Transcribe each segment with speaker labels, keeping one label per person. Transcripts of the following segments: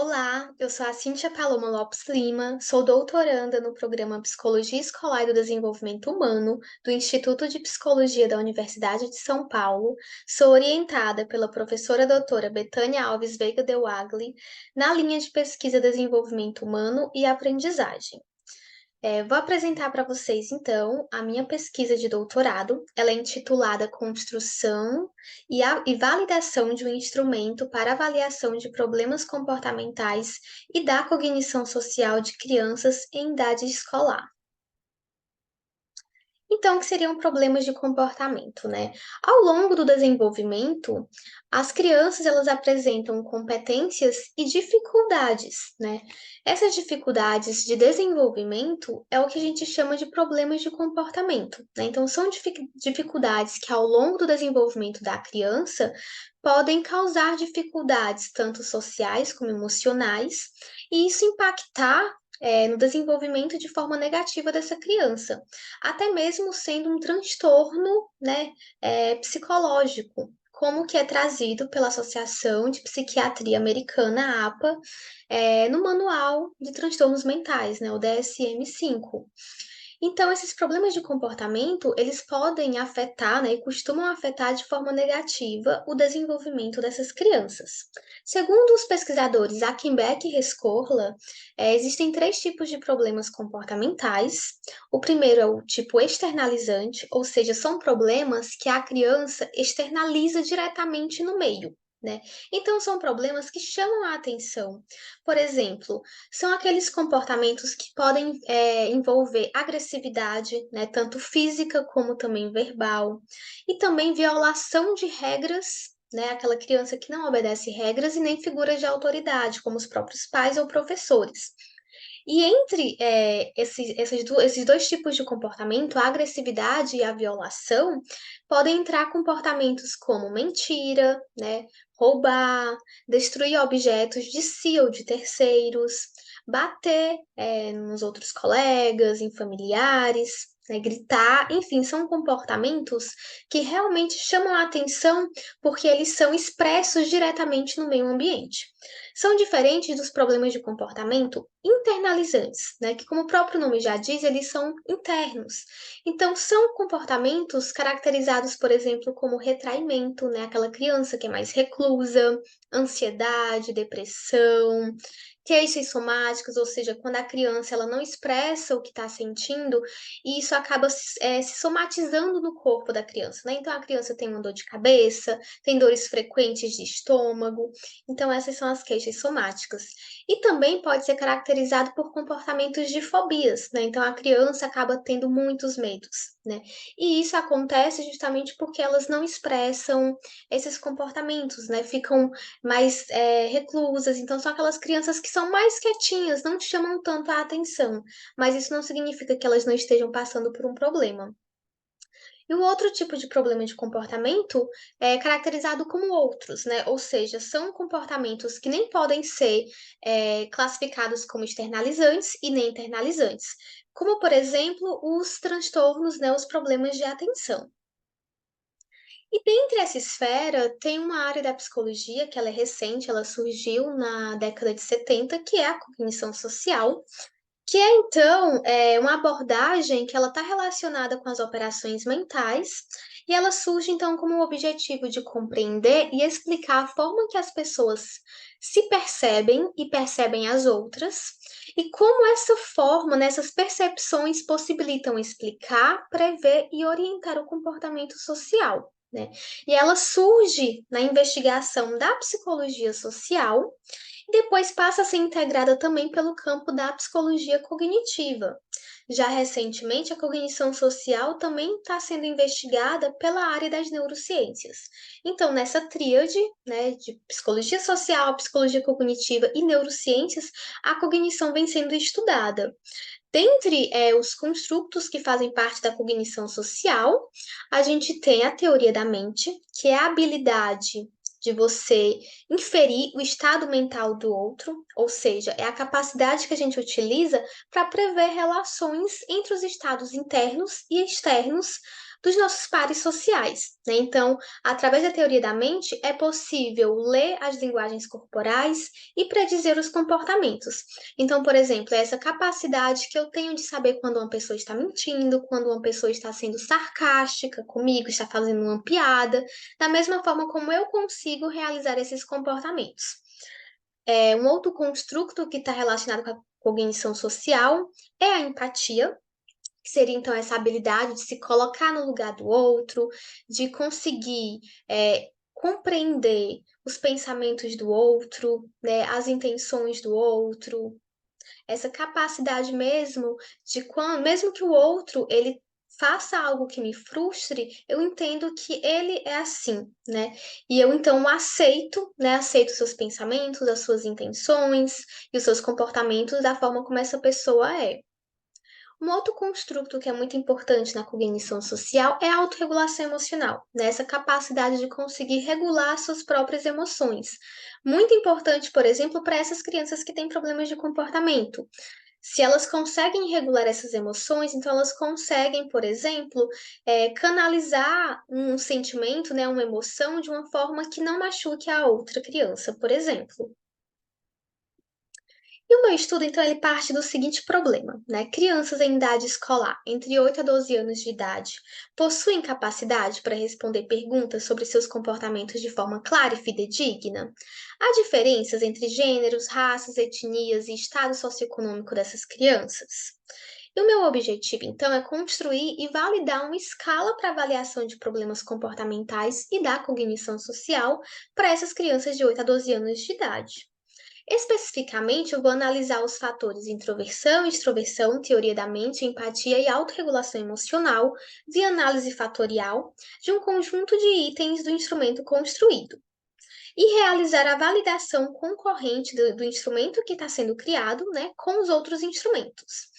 Speaker 1: Olá, eu sou a Cíntia Paloma Lopes Lima, sou doutoranda no programa Psicologia Escolar e do Desenvolvimento Humano do Instituto de Psicologia da Universidade de São Paulo. Sou orientada pela professora doutora Betânia Alves Veiga de Wagli na linha de pesquisa Desenvolvimento Humano e Aprendizagem. Vou apresentar para vocês, então, a minha pesquisa de doutorado. Ela é intitulada Construção e Validação de um Instrumento para Avaliação de Problemas Comportamentais e da Cognição Social de Crianças em Idade Escolar. Então, que seriam problemas de comportamento, né? Ao longo do desenvolvimento, as crianças elas apresentam competências e dificuldades, né? Essas dificuldades de desenvolvimento é o que a gente chama de problemas de comportamento, né? Então, são dificuldades que ao longo do desenvolvimento da criança podem causar dificuldades tanto sociais como emocionais, e isso impactar no desenvolvimento de forma negativa dessa criança, até mesmo sendo um transtorno, né, psicológico, como que é trazido pela Associação de Psiquiatria Americana, a APA, no Manual de Transtornos Mentais, né, o DSM-5. Então, esses problemas de comportamento, eles podem afetar, né, e costumam afetar de forma negativa o desenvolvimento dessas crianças. Segundo os pesquisadores Akinbeck e Rescorla, existem três tipos de problemas comportamentais. O primeiro é o tipo externalizante, ou seja, são problemas que a criança externaliza diretamente no meio, né? Então, são problemas que chamam a atenção. Por exemplo, são aqueles comportamentos que podem envolver agressividade, né, tanto física como também verbal, e também violação de regras, né, aquela criança que não obedece regras e nem figuras de autoridade, como os próprios pais ou professores. E entre esses dois tipos de comportamento, a agressividade e a violação, podem entrar comportamentos como mentira, né, roubar, destruir objetos de si ou de terceiros, bater nos outros colegas, em familiares, né, gritar, enfim, são comportamentos que realmente chamam a atenção porque eles são expressos diretamente no meio ambiente. São diferentes dos problemas de comportamento internalizantes, né? Que, como o próprio nome já diz, eles são internos. Então, são comportamentos caracterizados, por exemplo, como retraimento, né? Aquela criança que é mais reclusa, ansiedade, depressão, queixas somáticas, ou seja, quando a criança ela não expressa o que está sentindo, e isso acaba se somatizando no corpo da criança, né? Então, a criança tem uma dor de cabeça, tem dores frequentes de estômago. Então, essas são as queixas somáticas. E também pode ser caracterizado por comportamentos de fobias, né? Então, a criança acaba tendo muitos medos, né? E isso acontece justamente porque elas não expressam esses comportamentos, né? Ficam mais reclusas. Então, são aquelas crianças que são mais quietinhas, não te chamam tanto a atenção. Mas isso não significa que elas não estejam passando por um problema. E o outro tipo de problema de comportamento é caracterizado como outros, né? Ou seja, são comportamentos que nem podem ser classificados como externalizantes e nem internalizantes. Como, por exemplo, os transtornos, né? Os problemas de atenção. E dentre essa esfera, tem uma área da psicologia que ela é recente, ela surgiu na década de 70, que é a cognição social, que é então uma abordagem que ela está relacionada com as operações mentais, e ela surge então como o objetivo de compreender e explicar a forma que as pessoas se percebem e percebem as outras, e como essa forma, essas percepções possibilitam explicar, prever e orientar o comportamento social, né? E ela surge na investigação da psicologia social e depois passa a ser integrada também pelo campo da psicologia cognitiva. Já recentemente, a cognição social também está sendo investigada pela área das neurociências. Então, nessa tríade, né, de psicologia social, psicologia cognitiva e neurociências, a cognição vem sendo estudada. Dentre os construtos que fazem parte da cognição social, a gente tem a teoria da mente, que é a habilidade de você inferir o estado mental do outro, ou seja, é a capacidade que a gente utiliza para prever relações entre os estados internos e externos dos nossos pares sociais, né? Então, através da teoria da mente, é possível ler as linguagens corporais e predizer os comportamentos. Então, por exemplo, é essa capacidade que eu tenho de saber quando uma pessoa está mentindo, quando uma pessoa está sendo sarcástica comigo, está fazendo uma piada, da mesma forma como eu consigo realizar esses comportamentos. Um outro construto que está relacionado com a cognição social é a empatia, que seria então essa habilidade de se colocar no lugar do outro, de conseguir compreender os pensamentos do outro, né, as intenções do outro, essa capacidade mesmo de quando, mesmo que o outro ele faça algo que me frustre, eu entendo que ele é assim, né? E eu então aceito, né? Aceito os seus pensamentos, as suas intenções e os seus comportamentos da forma como essa pessoa é. Um outro construto que é muito importante na cognição social é a autorregulação emocional, né? Essa capacidade de conseguir regular suas próprias emoções. Muito importante, por exemplo, para essas crianças que têm problemas de comportamento. Se elas conseguem regular essas emoções, então elas conseguem, por exemplo, canalizar um sentimento, né, uma emoção de uma forma que não machuque a outra criança, por exemplo. E o meu estudo, então, ele parte do seguinte problema, né? Crianças em idade escolar, entre 8 a 12 anos de idade, possuem capacidade para responder perguntas sobre seus comportamentos de forma clara e fidedigna? Há diferenças entre gêneros, raças, etnias e estado socioeconômico dessas crianças? E o meu objetivo, então, é construir e validar uma escala para avaliação de problemas comportamentais e da cognição social para essas crianças de 8 a 12 anos de idade. Especificamente, eu vou analisar os fatores introversão, extroversão, teoria da mente, empatia e autorregulação emocional via análise fatorial de um conjunto de itens do instrumento construído e realizar a validação concorrente do instrumento que está sendo criado, né, com os outros instrumentos.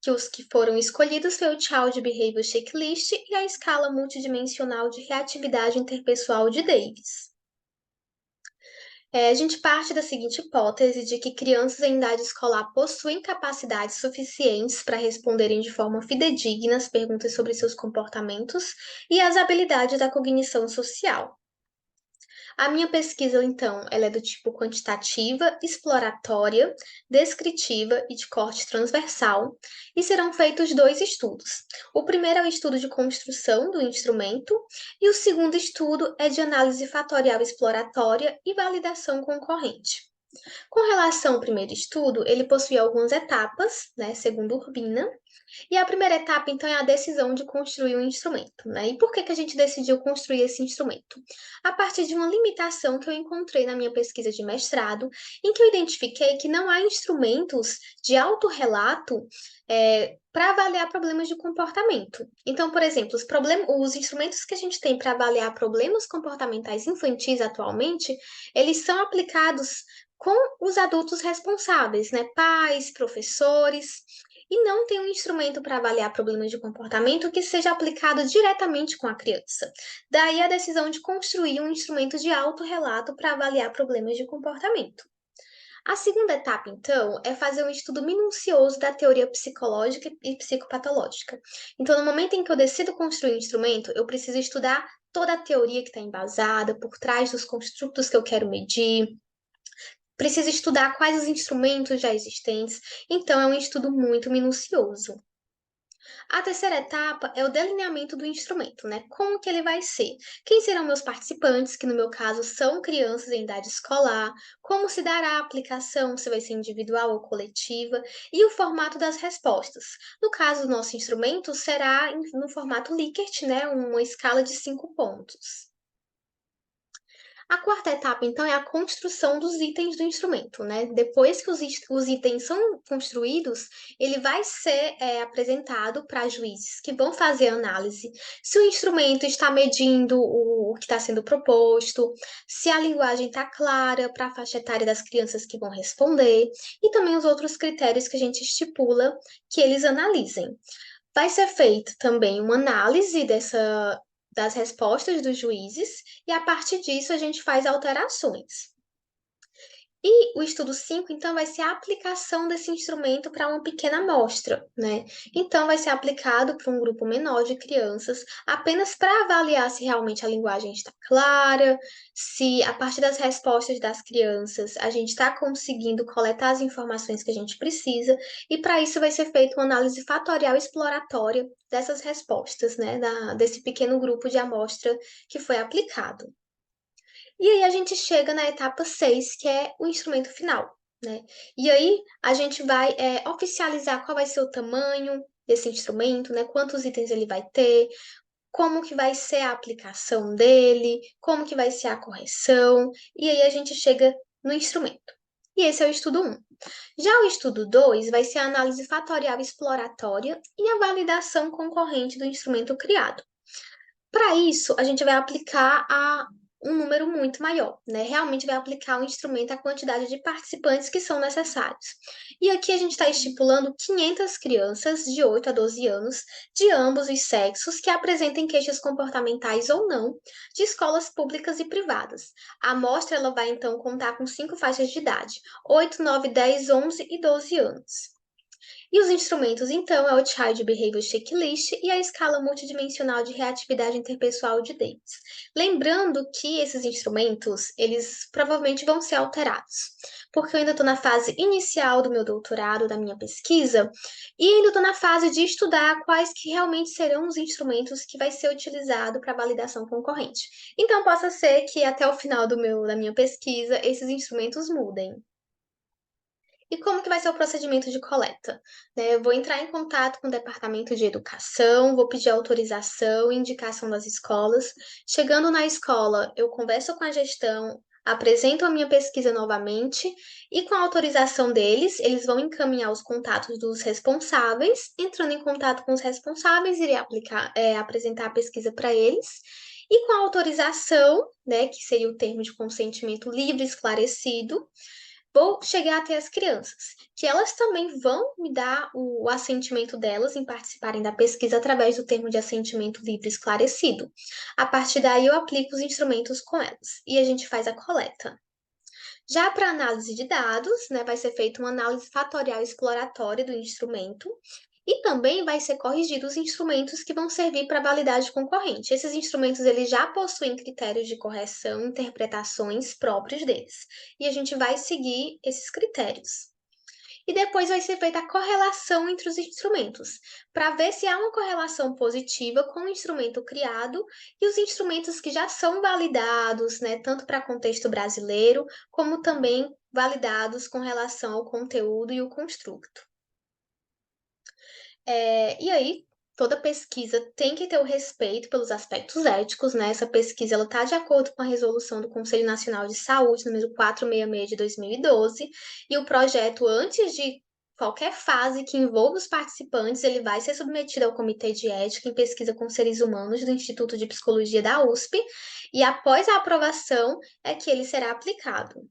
Speaker 1: Que os que foram escolhidos foi o Child Behavior Checklist e a escala multidimensional de reatividade interpessoal de Davis. A gente parte da seguinte hipótese de que crianças em idade escolar possuem capacidades suficientes para responderem de forma fidedigna as perguntas sobre seus comportamentos e as habilidades da cognição social. A minha pesquisa, então, ela é do tipo quantitativa, exploratória, descritiva e de corte transversal, e serão feitos dois estudos. O primeiro é o estudo de construção do instrumento, e o segundo estudo é de análise fatorial exploratória e validação concorrente. Com relação ao primeiro estudo, ele possui algumas etapas, né, segundo Urbina, e a primeira etapa, então, é a decisão de construir um instrumento, né? E por que que a gente decidiu construir esse instrumento? A partir de uma limitação que eu encontrei na minha pesquisa de mestrado, em que eu identifiquei que não há instrumentos de autorrelato para avaliar problemas de comportamento. Então, por exemplo, os instrumentos que a gente tem para avaliar problemas comportamentais infantis atualmente, eles são aplicados com os adultos responsáveis, né? Pais, professores, e não tem um instrumento para avaliar problemas de comportamento que seja aplicado diretamente com a criança. Daí a decisão de construir um instrumento de autorrelato para avaliar problemas de comportamento. A segunda etapa, então, é fazer um estudo minucioso da teoria psicológica e psicopatológica. Então, no momento em que eu decido construir um instrumento, eu preciso estudar toda a teoria que está embasada, por trás dos construtos que eu quero medir, preciso estudar quais os instrumentos já existentes, então é um estudo muito minucioso. A terceira etapa é o delineamento do instrumento, né? Como que ele vai ser? Quem serão meus participantes, que no meu caso são crianças em idade escolar? Como se dará a aplicação, se vai ser individual ou coletiva? E o formato das respostas. No caso do nosso instrumento, será no formato Likert, né? Uma escala de 5 pontos. A quarta etapa, então, é a construção dos itens do instrumento, né? Depois que os itens são construídos, ele vai ser apresentado para juízes que vão fazer a análise se o instrumento está medindo o que está sendo proposto, se a linguagem está clara para a faixa etária das crianças que vão responder, e também os outros critérios que a gente estipula que eles analisem. Vai ser feita também uma análise das respostas dos juízes e a partir disso a gente faz alterações. E o estudo 5, então, vai ser a aplicação desse instrumento para uma pequena amostra, né? Então, vai ser aplicado para um grupo menor de crianças, apenas para avaliar se realmente a linguagem está clara, se a partir das respostas das crianças a gente está conseguindo coletar as informações que a gente precisa, e para isso vai ser feita uma análise fatorial exploratória dessas respostas, né? Desse pequeno grupo de amostra que foi aplicado. E aí a gente chega na etapa 6, que é o instrumento final, né? E aí a gente vai oficializar qual vai ser o tamanho desse instrumento, né? Quantos itens ele vai ter, como que vai ser a aplicação dele, como que vai ser a correção, e aí a gente chega no instrumento. E esse é o estudo 1. Já o estudo 2 vai ser a análise fatorial exploratória e a validação concorrente do instrumento criado. Para isso, a gente vai aplicar um número muito maior, né? Realmente vai aplicar o instrumento à quantidade de participantes que são necessários. E aqui a gente está estipulando 500 crianças de 8 a 12 anos, de ambos os sexos, que apresentem queixas comportamentais ou não, de escolas públicas e privadas. A amostra ela vai então contar com 5 faixas de idade: 8, 9, 10, 11 e 12 anos. E os instrumentos, então, é o Child Behavior Checklist e a escala multidimensional de reatividade interpessoal de Davis. Lembrando que esses instrumentos, eles provavelmente vão ser alterados, porque eu ainda estou na fase inicial do meu doutorado, da minha pesquisa, e ainda estou na fase de estudar quais que realmente serão os instrumentos que vai ser utilizado para validação concorrente. Então, possa ser que até o final da minha pesquisa, esses instrumentos mudem. E como que vai ser o procedimento de coleta? Né, eu vou entrar em contato com o departamento de educação, vou pedir autorização e indicação das escolas. Chegando na escola, eu converso com a gestão, apresento a minha pesquisa novamente e com a autorização deles, eles vão encaminhar os contatos dos responsáveis. Entrando em contato com os responsáveis, irei apresentar a pesquisa para eles. E com a autorização, né, que seria o termo de consentimento livre e esclarecido, vou chegar até as crianças, que elas também vão me dar o assentimento delas em participarem da pesquisa através do termo de assentimento livre esclarecido. A partir daí, eu aplico os instrumentos com elas e a gente faz a coleta. Já para análise de dados, né, vai ser feita uma análise fatorial exploratória do instrumento e também vai ser corrigido os instrumentos que vão servir para validade concorrente. Esses instrumentos eles já possuem critérios de correção, interpretações próprios deles, e a gente vai seguir esses critérios. E depois vai ser feita a correlação entre os instrumentos, para ver se há uma correlação positiva com o instrumento criado e os instrumentos que já são validados, né, tanto para contexto brasileiro, como também validados com relação ao conteúdo e o construto. E aí, toda pesquisa tem que ter o respeito pelos aspectos éticos, né? Essa pesquisa ela está de acordo com a resolução do Conselho Nacional de Saúde, número 466 de 2012, e o projeto, antes de qualquer fase que envolva os participantes, ele vai ser submetido ao Comitê de Ética em Pesquisa com Seres Humanos do Instituto de Psicologia da USP, e após a aprovação é que ele será aplicado.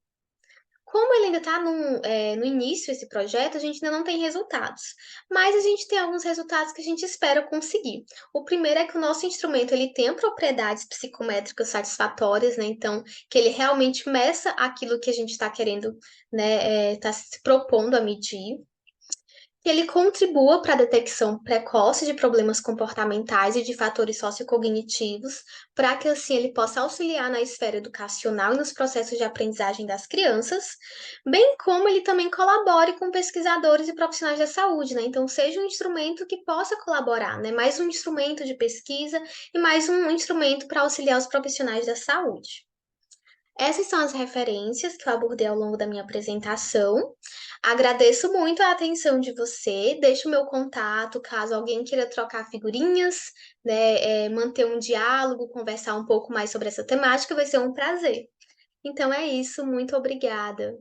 Speaker 1: Como ele ainda está no início esse projeto, a gente ainda não tem resultados, mas a gente tem alguns resultados que a gente espera conseguir. O primeiro é que o nosso instrumento ele tem propriedades psicométricas satisfatórias, né? Então, que ele realmente meça aquilo que a gente está querendo, né, está se propondo a medir, que ele contribua para a detecção precoce de problemas comportamentais e de fatores sociocognitivos, para que assim ele possa auxiliar na esfera educacional e nos processos de aprendizagem das crianças, bem como ele também colabore com pesquisadores e profissionais da saúde, né? Então, seja um instrumento que possa colaborar, né? Mais um instrumento de pesquisa e mais um instrumento para auxiliar os profissionais da saúde. Essas são as referências que eu abordei ao longo da minha apresentação. Agradeço muito a atenção de você. Deixo o meu contato caso alguém queira trocar figurinhas, né, manter um diálogo, conversar um pouco mais sobre essa temática, vai ser um prazer. Então é isso, muito obrigada.